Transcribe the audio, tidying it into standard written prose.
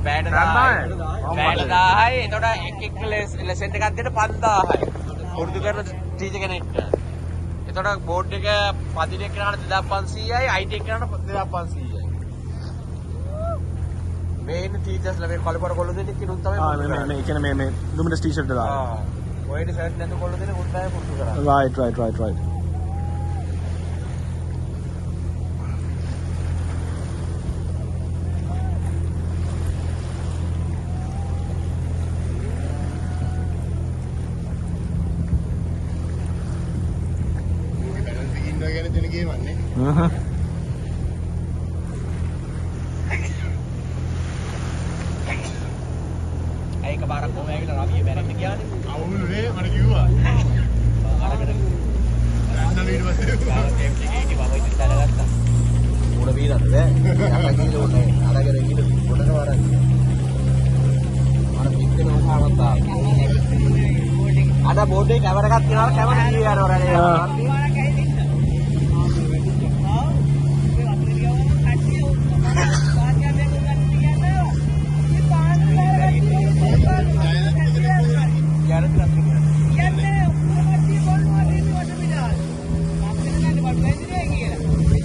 බෑට 1000යි. එතකොට එක ලෙසන් එකක් දෙන්න 5000යි. පුරුදු කරන ටීචර් කෙනෙක්ට. එතකොට බෝඩ් එක පදින එක්කනට 2500යි, IT එක්කනට 2500යි. මේ ඉන්න ටීචර්ස්ලා මේ කොළපර කොළ දෙනෙක් කිනුත් තමයි මේ කියන්නේ මේ ලුමිනස් ටී-ෂර්ට් එක දාලා. ඔයනේ ෂර්ට් නැතු කොළ දෙනෙක් උන් තමයි පුරුදු කරන්නේ. right. ඒක බාරක් කොහොම ඇවිල්ලා රවිය බැරෙන්න ගියානේ. අවුලුනේ මට කිව්වා. අරගෙන නැන්නල ඊට පස්සේ ටේප් එකේ මම ඉතින් දැනගත්තා. උඩ බීනද බෑ. යකා ගිහලා උඩ අරගෙන ගිහලා උඩට වරන්. අර පිටින් උසාවත් ආ. අද බෝඩ් එකේ කැමරා එකක් තියනවා කැමරා ගියේ යනවා